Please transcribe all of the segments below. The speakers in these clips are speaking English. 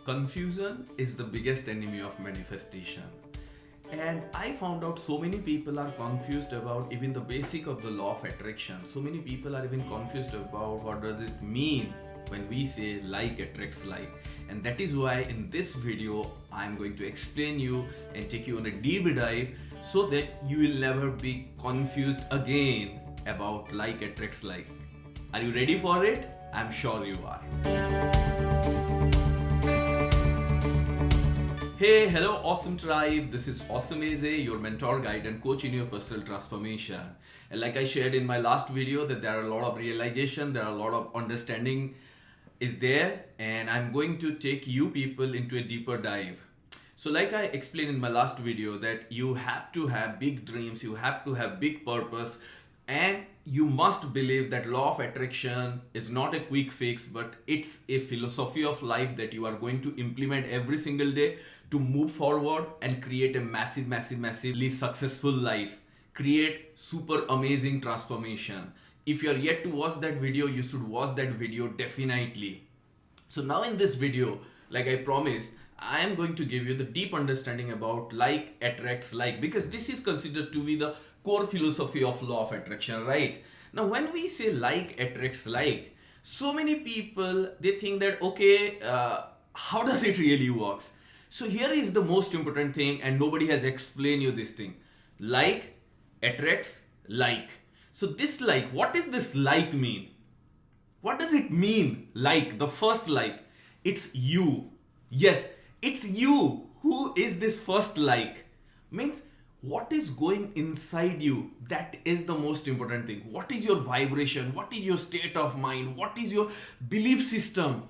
Confusion is the biggest enemy of manifestation. And I found out so many people are confused about even the basic of the law of attraction. So many people are even confused about what does it mean when we say like attracts like. And that is why in this video I'm going to explain you and take you on a deep dive so that you will never be confused again about like attracts like. Are you ready for it? I'm sure you are. Hey, hello awesome tribe. This is Awesome Ajay, your mentor, guide and coach in your personal transformation. And like I shared in my last video that there are a lot of realization, there are a lot of understanding is there, and I'm going to take you people into a deeper dive. So like I explained in my last video that you have to have big dreams, you have to have big purpose, and you must believe that law of attraction is not a quick fix, but it's a philosophy of life that you are going to implement every single day to move forward and create a massively successful life. Create super amazing transformation. If you are yet to watch that video, you should watch that video definitely. So now in this video, like I promised, I am going to give you the deep understanding about like attracts like, because this is considered to be the core philosophy of law of attraction, right? Now when we say like attracts like, so many people, they think that okay, how does it really works? So here is the most important thing, and nobody has explained you this thing. Like attracts like. So this like, what does this like mean? What does it mean? Like, the first like, it's you. Yes, it's you. Who is this first like? Means what is going inside you? That is the most important thing. What is your vibration? What is your state of mind? What is your belief system?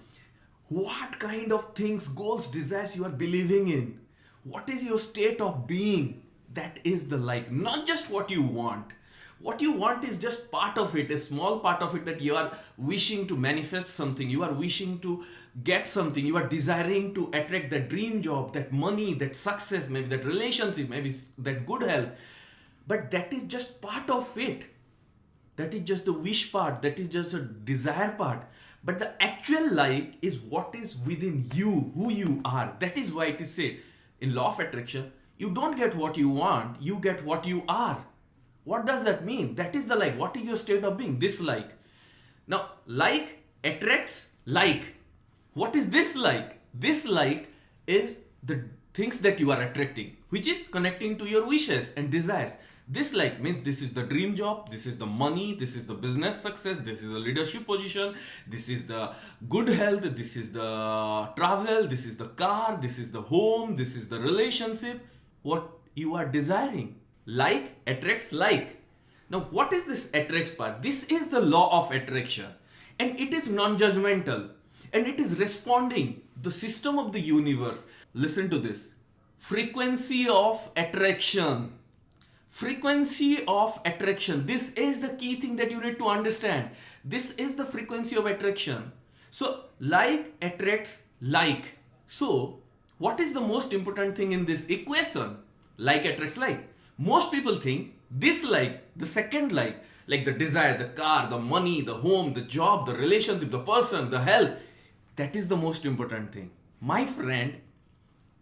What kind of things, goals, desires you are believing in? What is your state of being? That is the like, not just what you want. What you want is just part of it, a small part of it, that you are wishing to manifest something, you are wishing to get something, you are desiring to attract that dream job, that money, that success, maybe that relationship, maybe that good health. But that is just part of it. That is just the wish part, that is just a desire part. But the actual like is what is within you, who you are. That is why it is said in law of attraction, you don't get what you want, you get what you are. What does that mean? That is the like. What is your state of being? This like. Now, like attracts like. What is this like? This like is the things that you are attracting, which is connecting to your wishes and desires. This like means this is the dream job, this is the money, this is the business success, this is the leadership position, this is the good health, this is the travel, this is the car, this is the home, this is the relationship. What you are desiring. Like attracts like. Now what is this attracts part? This is the law of attraction, and it is non-judgmental, and it is responding the system of the universe. Listen to this. Frequency of attraction. Frequency of attraction. This is the key thing that you need to understand. This is the frequency of attraction. So like attracts like. So what is the most important thing in this equation? Like attracts like. Most people think this like, the second like the desire, the car, the money, the home, the job, the relationship, the person, the health, that is the most important thing. My friend,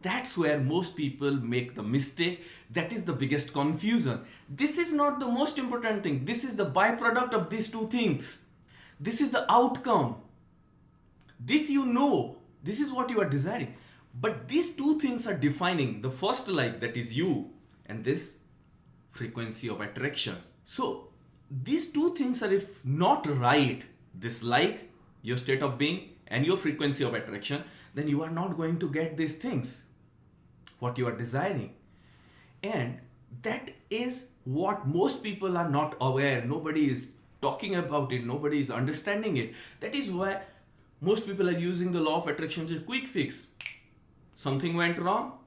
that's where most people make the mistake. That is the biggest confusion. This is not the most important thing. This is the byproduct of these two things. This is the outcome. This you know. This is what you are desiring. But these two things are defining the first like, that is you, and this frequency of attraction. So these two things are, if not right, this like, your state of being, and your frequency of attraction, then you are not going to get these things, what you are desiring. And that is what most people are not aware. Nobody is talking about it. Nobody is understanding it. That is why most people are using the law of attraction as a quick fix. Something went wrong.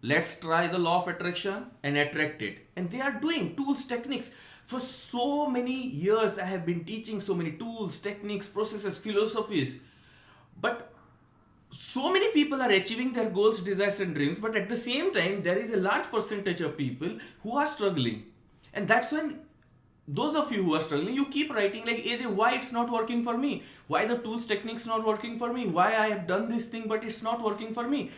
Let's try the law of attraction and attract it. And they are doing tools, techniques. For so many years, I have been teaching so many tools, techniques, processes, philosophies. But so many people are achieving their goals, desires and dreams. But at the same time, there is a large percentage of people who are struggling. And that's when those of you who are struggling, you keep writing like, AJ, why it's not working for me? Why the tools techniques not working for me? Why I have done this thing but it's not working for me?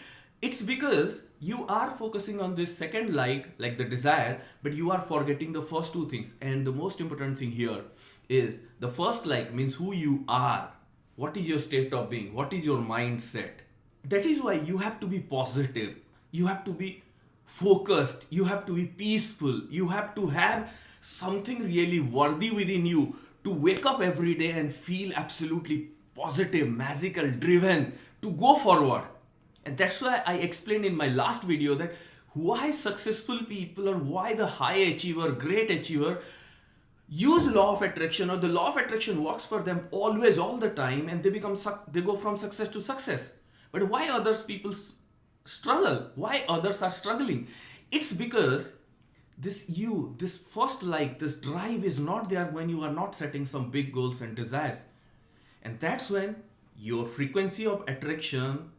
It's because you are focusing on this second like the desire, but you are forgetting the first two things. And the most important thing here is the first like means who you are. What is your state of being? What is your mindset? That is why you have to be positive. You have to be focused. You have to be peaceful. You have to have something really worthy within you to wake up every day and feel absolutely positive, magical, driven to go forward. And that's why I explained in my last video that why successful people or why the high achiever, great achiever use law of attraction, or the law of attraction works for them always, all the time, and they go from success to success. But why others people struggle? Why others are struggling? It's because this first like, this drive is not there when you are not setting some big goals and desires. And that's when your frequency of attraction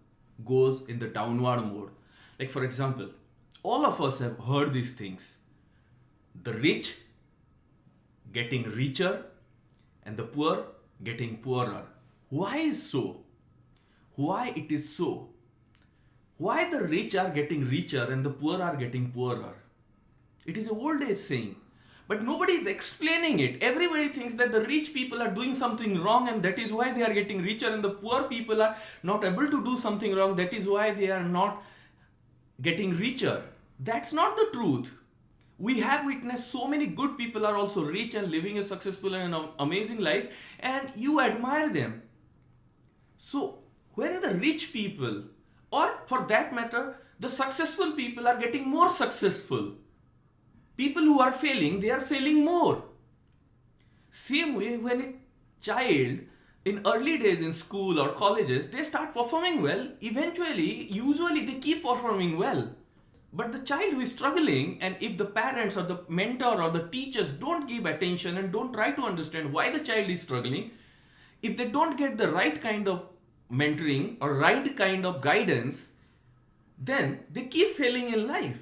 goes in the downward mode. Like for example, all of us have heard these things. The rich getting richer and the poor getting poorer. Why is so? Why it is so? Why the rich are getting richer and the poor are getting poorer? It is an old age saying, but nobody is explaining it. Everybody thinks that the rich people are doing something wrong and that is why they are getting richer, and the poor people are not able to do something wrong, that is why they are not getting richer. That's not the truth. We have witnessed so many good people are also rich and living a successful and an amazing life, and you admire them. So when the rich people, or for that matter, the successful people are getting more successful, people who are failing, they are failing more. Same way, when a child in early days in school or colleges, they start performing well, usually they keep performing well. But the child who is struggling, and if the parents or the mentor or the teachers don't give attention and don't try to understand why the child is struggling, if they don't get the right kind of mentoring or right kind of guidance, then they keep failing in life.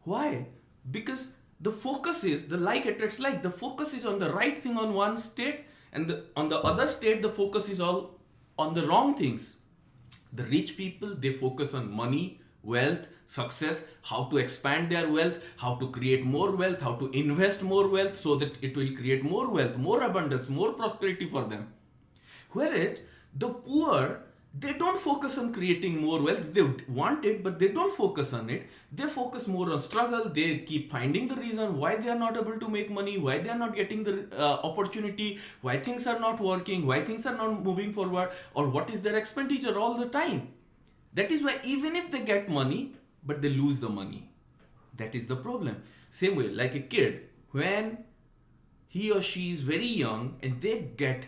Why? Because the focus is, the like attracts like, the focus is on the right thing on one state, and on the other state the focus is all on the wrong things. The rich people, they focus on money, wealth, success, how to expand their wealth, how to create more wealth, how to invest more wealth so that it will create more wealth, more abundance, more prosperity for them. Whereas the poor, they don't focus on creating more wealth. They want it, but they don't focus on it. They focus more on struggle. They keep finding the reason why they are not able to make money, why they are not getting the opportunity, why things are not working, why things are not moving forward, or what is their expenditure all the time. That is why even if they get money, but they lose the money. That is the problem. Same way, like a kid, when he or she is very young and they get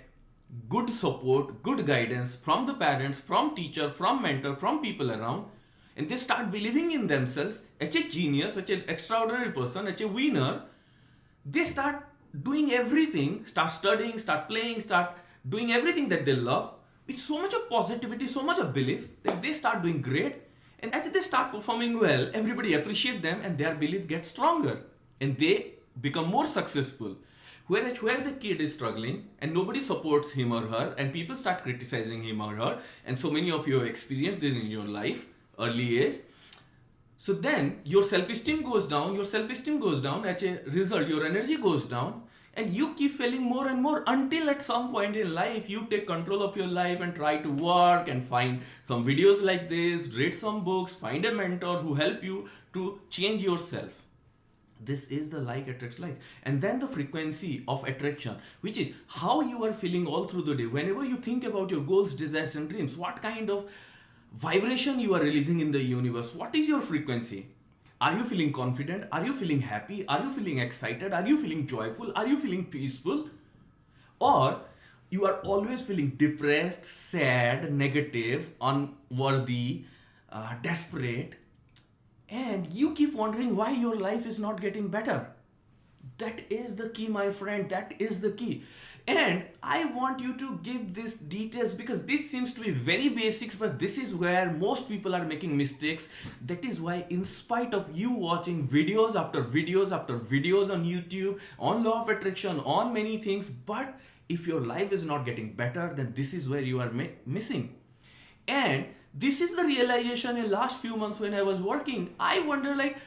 good support, good guidance from the parents, from teacher, from mentor, from people around, and they start believing in themselves as a genius, such an extraordinary person, as a winner, they start doing everything, start studying, start playing, start doing everything that they love with so much of positivity, so much of belief that they start doing great. And as they start performing well, everybody appreciates them and their belief gets stronger and they become more successful. Whereas where the kid is struggling and nobody supports him or her and people start criticizing him or her, and so many of you have experienced this in your life, early age. So then your self-esteem goes down, as a result your energy goes down, and you keep failing more and more until at some point in life you take control of your life and try to work and find some videos like this, read some books, find a mentor who help you to change yourself. This is the like attracts like. And then the frequency of attraction, which is how you are feeling all through the day. Whenever you think about your goals, desires and dreams, what kind of vibration you are releasing in the universe, what is your frequency? Are you feeling confident? Are you feeling happy? Are you feeling excited? Are you feeling joyful? Are you feeling peaceful? Or you are always feeling depressed, sad, negative, unworthy, desperate, and you keep wondering why your life is not getting better. That is the key, my friend. That is the key. And I want you to give these details because this seems to be very basics, but this is where most people are making mistakes. That is why, in spite of you watching videos after videos after videos on YouTube, on law of attraction, on many things, but if your life is not getting better, then this is where you are missing. And this is the realization in last few months when I was working. I wonder like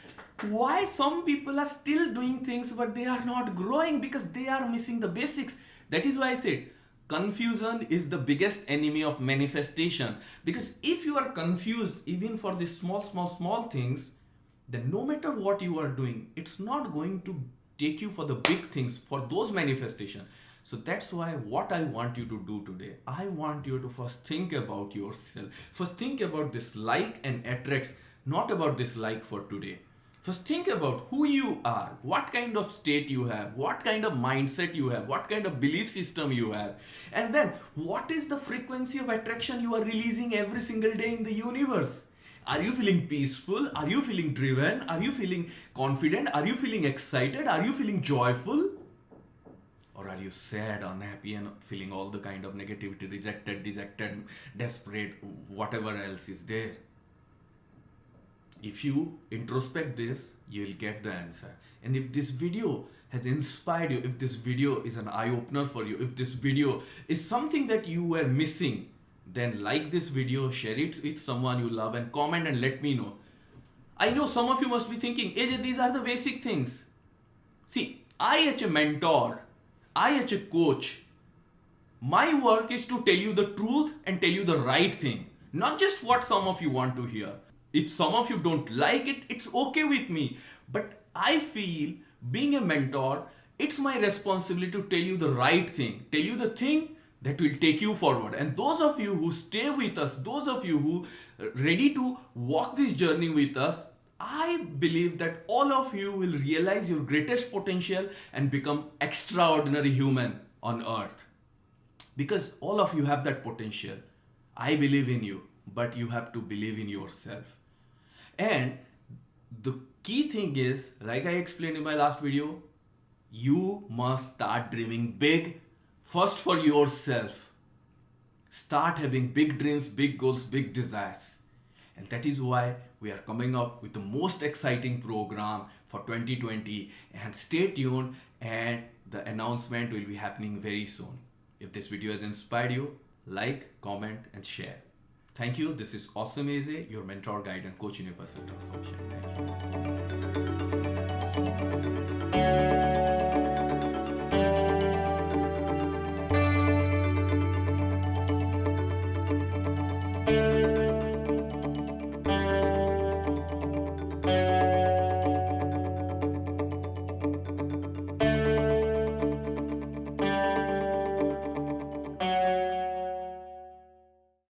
why some people are still doing things but they are not growing because they are missing the basics. That is why I said confusion is the biggest enemy of manifestation. Because if you are confused even for these small things, then no matter what you are doing, it's not going to take you for the big things, for those manifestation. So that's why what I want you to do today, I want you to first think about yourself. First think about this like and attracts, not about this like for today. First think about who you are, what kind of state you have, what kind of mindset you have, what kind of belief system you have. And then what is the frequency of attraction you are releasing every single day in the universe? Are you feeling peaceful? Are you feeling driven? Are you feeling confident? Are you feeling excited? Are you feeling joyful? Or are you sad, unhappy, and feeling all the kind of negativity, rejected, dejected, desperate, whatever else is there? If you introspect this, you will get the answer. And if this video has inspired you, if this video is an eye-opener for you, if this video is something that you were missing, then like this video, share it with someone you love, and comment and let me know. I know some of you must be thinking, AJ, these are the basic things. See, I as a mentor, I as a coach, my work is to tell you the truth and tell you the right thing, not just what some of you want to hear. If some of you don't like it, it's okay with me. But I feel being a mentor, it's my responsibility to tell you the right thing, tell you the thing that will take you forward. And those of you who stay with us, those of you who are ready to walk this journey with us, I believe that all of you will realize your greatest potential and become extraordinary human on earth. Because all of you have that potential. I believe in you, but you have to believe in yourself. And the key thing is, like I explained in my last video, you must start dreaming big first for yourself. Start having big dreams, big goals, big desires. And that is why we are coming up with the most exciting program for 2020. And stay tuned, and the announcement will be happening very soon. If this video has inspired you, like, comment, and share. Thank you. This is Awesome Ajay, your mentor, guide, and coach in your personal transformation. Thank you.